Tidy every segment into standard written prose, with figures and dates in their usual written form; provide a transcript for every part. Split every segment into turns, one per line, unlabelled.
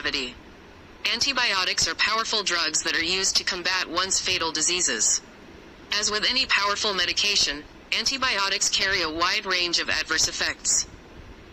activity. Antibiotics are powerful drugs that are used to combat once fatal diseases. As with any powerful medication, antibiotics carry a wide range of adverse effects.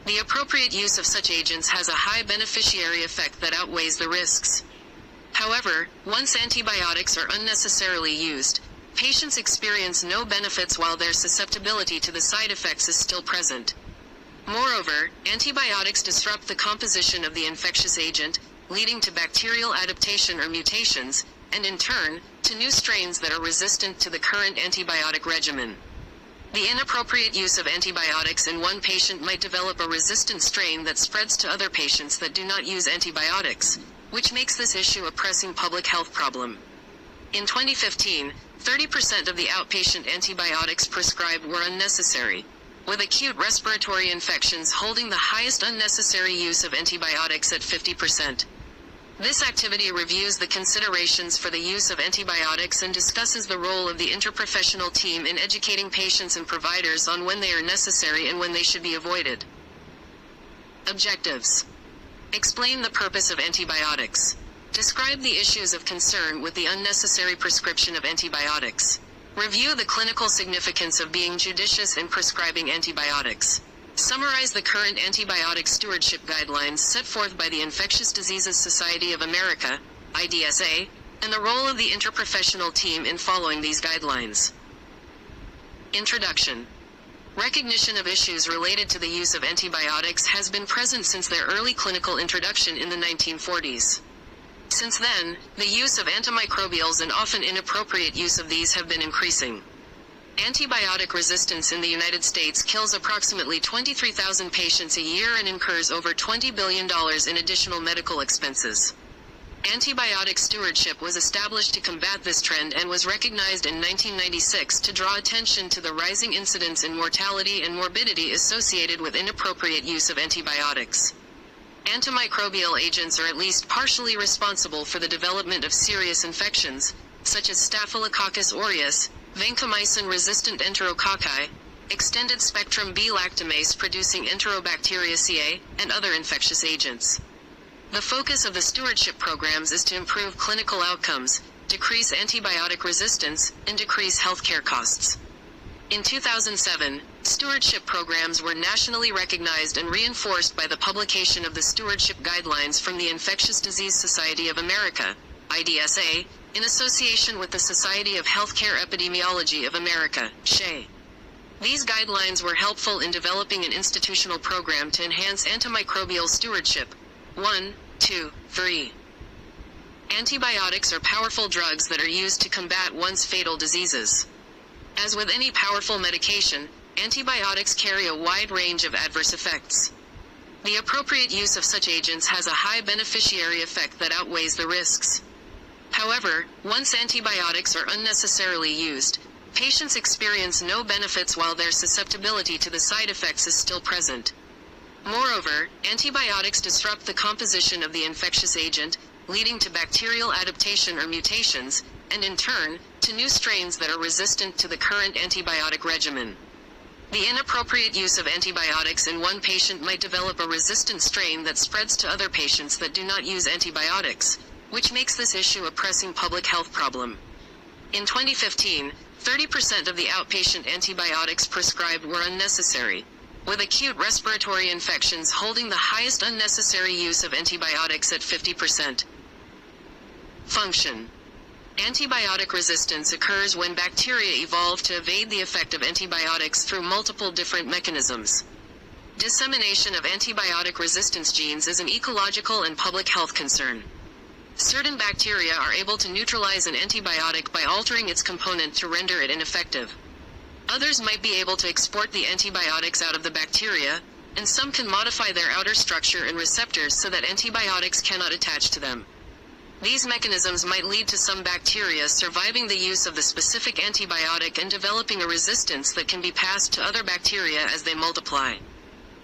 The appropriate use of such agents has a high beneficiary effect that outweighs the risks. However, once antibiotics are unnecessarily used, patients experience no benefits while their susceptibility to the side effects is still present. Moreover, antibiotics disrupt the composition of the infectious agent, leading to bacterial adaptation or mutations, and in turn, to new strains that are resistant to the current antibiotic regimen. The inappropriate use of antibiotics in one patient might develop a resistant strain that spreads to other patients that do not use antibiotics, which makes this issue a pressing public health problem. In 2015, 30% of the outpatient antibiotics prescribed were unnecessary, with acute respiratory infections holding the highest unnecessary use of antibiotics at 50%. This activity reviews the considerations for the use of antibiotics and discusses the role of the interprofessional team in educating patients and providers on when they are necessary and when they should be avoided. Objectives. Explain the purpose of antibiotics. Describe the issues of concern with the unnecessary prescription of antibiotics. Review the clinical significance of being judicious in prescribing antibiotics. Summarize the current antibiotic stewardship guidelines set forth by the Infectious Diseases Society of America, IDSA, and the role of the interprofessional team in following these guidelines. Introduction. Recognition of issues related to the use of antibiotics has been present since their early clinical introduction in the 1940s. Since then, the use of antimicrobials and often inappropriate use of these have been increasing. Antibiotic resistance in the United States kills approximately 23,000 patients a year and incurs over $20 billion in additional medical expenses. Antibiotic stewardship was established to combat this trend and was recognized in 1996 to draw attention to the rising incidence in mortality and morbidity associated with inappropriate use of antibiotics. Antimicrobial agents are at least partially responsible for the development of serious infections, such as Staphylococcus aureus, vancomycin-resistant enterococci, extended-spectrum B-lactamase-producing Enterobacteriaceae, and other infectious agents. The focus of the stewardship programs is to improve clinical outcomes, decrease antibiotic resistance, and decrease healthcare costs. In 2007, stewardship programs were nationally recognized and reinforced by the publication of the Stewardship Guidelines from the Infectious Disease Society of America, IDSA, in association with the Society of Healthcare Epidemiology of America, SHE. These guidelines were helpful in developing an institutional program to enhance antimicrobial stewardship. 1, 2, 3. Antibiotics are powerful drugs that are used to combat once fatal diseases. As with any powerful medication, antibiotics carry a wide range of adverse effects. The appropriate use of such agents has a high beneficiary effect that outweighs the risks. However, once antibiotics are unnecessarily used, patients experience no benefits while their susceptibility to the side effects is still present. Moreover, antibiotics disrupt the composition of the infectious agent, leading to bacterial adaptation or mutations, and in turn, to new strains that are resistant to the current antibiotic regimen. The inappropriate use of antibiotics in one patient might develop a resistant strain that spreads to other patients that do not use antibiotics, which makes this issue a pressing public health problem. In 2015, 30% of the outpatient antibiotics prescribed were unnecessary, with acute respiratory infections holding the highest unnecessary use of antibiotics at 50%. Function. Antibiotic resistance occurs when bacteria evolve to evade the effect of antibiotics through multiple different mechanisms. Dissemination of antibiotic resistance genes is an ecological and public health concern. Certain bacteria are able to neutralize an antibiotic by altering its component to render it ineffective. Others might be able to export the antibiotics out of the bacteria, and some can modify their outer structure and receptors so that antibiotics cannot attach to them. These mechanisms might lead to some bacteria surviving the use of the specific antibiotic and developing a resistance that can be passed to other bacteria as they multiply.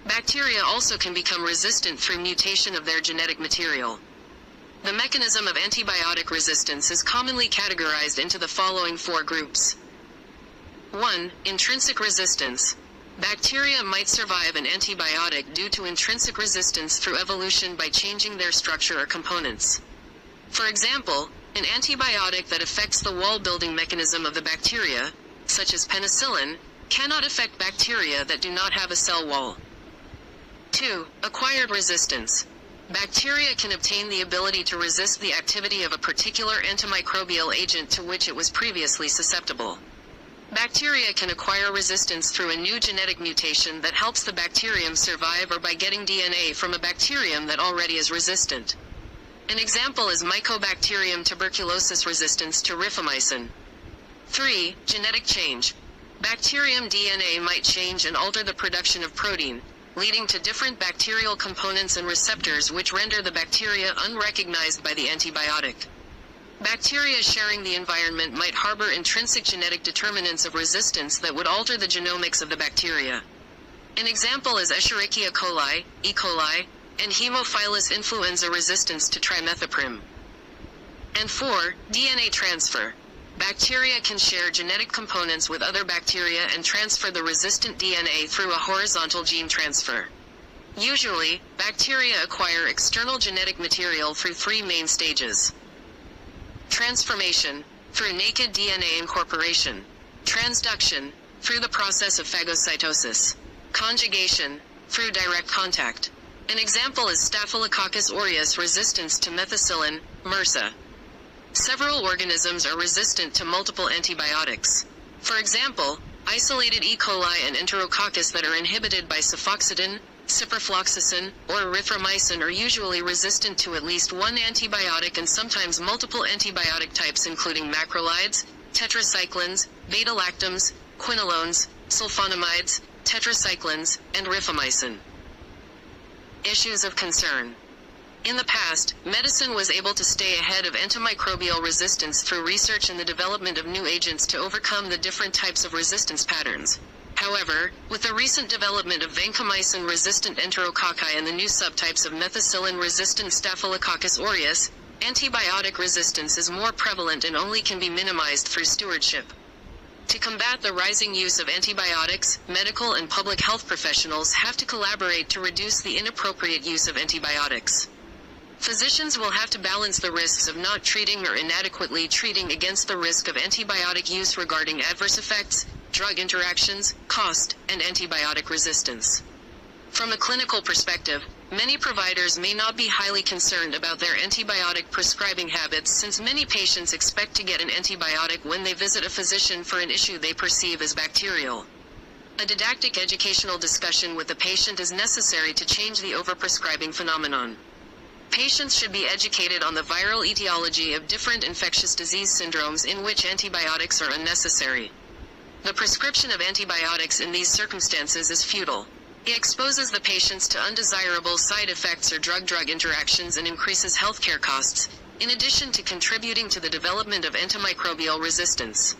Bacteria also can become resistant through mutation of their genetic material. The mechanism of antibiotic resistance is commonly categorized into the following four groups. 1. Intrinsic resistance. Bacteria might survive an antibiotic due to intrinsic resistance through evolution by changing their structure or components. For example, an antibiotic that affects the wall-building mechanism of the bacteria, such as penicillin, cannot affect bacteria that do not have a cell wall. 2. Acquired resistance. Bacteria can obtain the ability to resist the activity of a particular antimicrobial agent to which it was previously susceptible. Bacteria can acquire resistance through a new genetic mutation that helps the bacterium survive or by getting DNA from a bacterium that already is resistant. An example is Mycobacterium tuberculosis resistance to rifamycin. 3. Genetic change. Bacterium DNA might change and alter the production of protein, leading to different bacterial components and receptors which render the bacteria unrecognized by the antibiotic. Bacteria sharing the environment might harbor intrinsic genetic determinants of resistance that would alter the genomics of the bacteria. An example is Escherichia coli, E. coli, and Haemophilus influenza resistance to trimethoprim. And 4. DNA transfer. Bacteria can share genetic components with other bacteria and transfer the resistant DNA through a horizontal gene transfer. Usually, bacteria acquire external genetic material through 3 main stages. Transformation, through naked DNA incorporation. Transduction, through the process of phagocytosis. Conjugation, through direct contact. An example is Staphylococcus aureus resistance to methicillin, MRSA. Several organisms are resistant to multiple antibiotics. For example, isolated E. coli and Enterococcus that are inhibited by cefoxitin, ciprofloxacin, or erythromycin are usually resistant to at least one antibiotic and sometimes multiple antibiotic types including macrolides, tetracyclines, beta-lactams, quinolones, sulfonamides, tetracyclines, and rifamycin. Issues of concern. In the past, medicine was able to stay ahead of antimicrobial resistance through research and the development of new agents to overcome the different types of resistance patterns. However, with the recent development of vancomycin-resistant enterococci and the new subtypes of methicillin-resistant Staphylococcus aureus, antibiotic resistance is more prevalent and only can be minimized through stewardship. To combat the rising use of antibiotics, medical and public health professionals have to collaborate to reduce the inappropriate use of antibiotics. Physicians will have to balance the risks of not treating or inadequately treating against the risk of antibiotic use regarding adverse effects, drug interactions, cost, and antibiotic resistance. From a clinical perspective, many providers may not be highly concerned about their antibiotic prescribing habits since many patients expect to get an antibiotic when they visit a physician for an issue they perceive as bacterial. A didactic educational discussion with the patient is necessary to change the overprescribing phenomenon. Patients should be educated on the viral etiology of different infectious disease syndromes in which antibiotics are unnecessary. The prescription of antibiotics in these circumstances is futile. It exposes the patients to undesirable side effects or drug-drug interactions and increases healthcare costs, in addition to contributing to the development of antimicrobial resistance.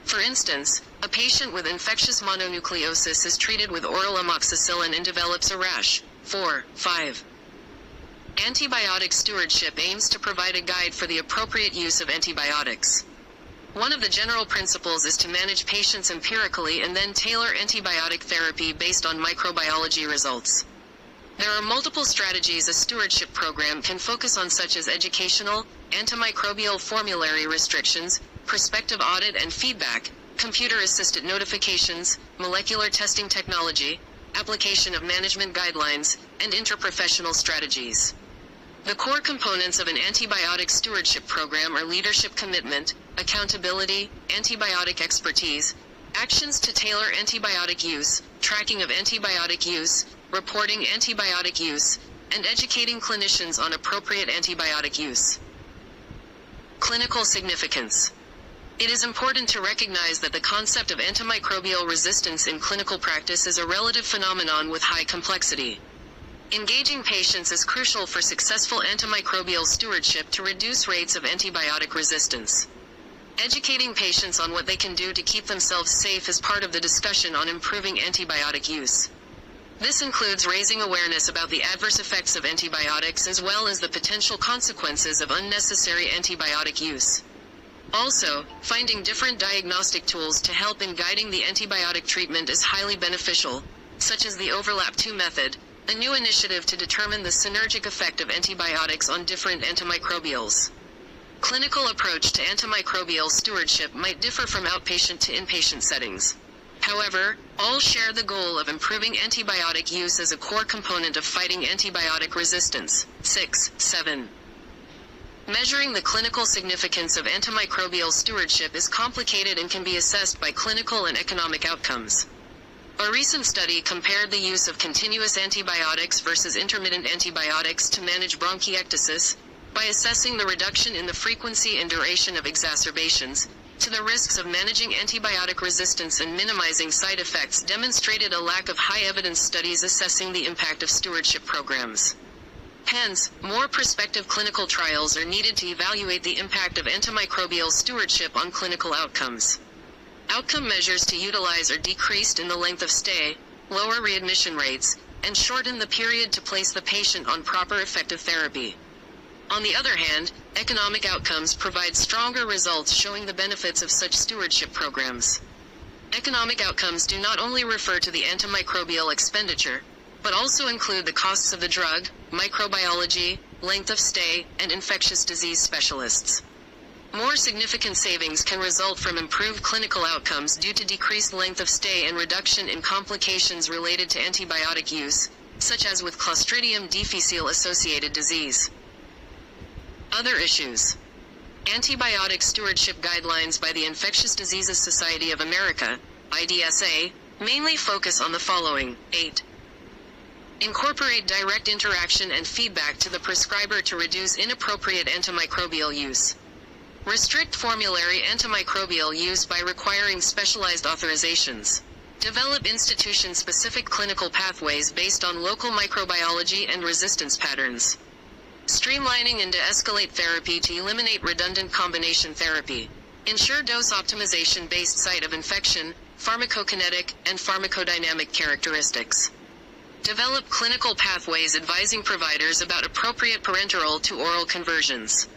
For instance, a patient with infectious mononucleosis is treated with oral amoxicillin and develops a rash. 4. 5. Antibiotic stewardship aims to provide a guide for the appropriate use of antibiotics. One of the general principles is to manage patients empirically and then tailor antibiotic therapy based on microbiology results. There are multiple strategies a stewardship program can focus on, such as educational, antimicrobial formulary restrictions, prospective audit and feedback, computer-assisted notifications, molecular testing technology, application of management guidelines, and interprofessional strategies. The core components of an antibiotic stewardship program are leadership commitment, accountability, antibiotic expertise, actions to tailor antibiotic use, tracking of antibiotic use, reporting antibiotic use, and educating clinicians on appropriate antibiotic use. Clinical significance. It is important to recognize that the concept of antimicrobial resistance in clinical practice is a relative phenomenon with high complexity. Engaging patients is crucial for successful antimicrobial stewardship to reduce rates of antibiotic resistance. Educating patients on what they can do to keep themselves safe is part of the discussion on improving antibiotic use. This includes raising awareness about the adverse effects of antibiotics as well as the potential consequences of unnecessary antibiotic use. Also, finding different diagnostic tools to help in guiding the antibiotic treatment is highly beneficial, such as the Overlap 2 method, a new initiative to determine the synergic effect of antibiotics on different antimicrobials. Clinical approach to antimicrobial stewardship might differ from outpatient to inpatient settings. However, all share the goal of improving antibiotic use as a core component of fighting antibiotic resistance. 6.7. Measuring the clinical significance of antimicrobial stewardship is complicated and can be assessed by clinical and economic outcomes. A recent study compared the use of continuous antibiotics versus intermittent antibiotics to manage bronchiectasis, by assessing the reduction in the frequency and duration of exacerbations, to the risks of managing antibiotic resistance and minimizing side effects, demonstrated a lack of high-evidence studies assessing the impact of stewardship programs. Hence, more prospective clinical trials are needed to evaluate the impact of antimicrobial stewardship on clinical outcomes. Outcome measures to utilize are decreased in the length of stay, lower readmission rates, and shorten the period to place the patient on proper effective therapy. On the other hand, economic outcomes provide stronger results showing the benefits of such stewardship programs. Economic outcomes do not only refer to the antimicrobial expenditure, but also include the costs of the drug, microbiology, length of stay, and infectious disease specialists. More significant savings can result from improved clinical outcomes due to decreased length of stay and reduction in complications related to antibiotic use, such as with Clostridium difficile-associated disease. Other issues. Antibiotic stewardship guidelines by the Infectious Diseases Society of America, IDSA, mainly focus on the following. 8. Incorporate direct interaction and feedback to the prescriber to reduce inappropriate antimicrobial use. Restrict formulary antimicrobial use by requiring specialized authorizations. Develop institution-specific clinical pathways based on local microbiology and resistance patterns. Streamlining and de-escalate therapy to eliminate redundant combination therapy. Ensure dose optimization based site of infection, pharmacokinetic, and pharmacodynamic characteristics. Develop clinical pathways advising providers about appropriate parenteral to oral conversions.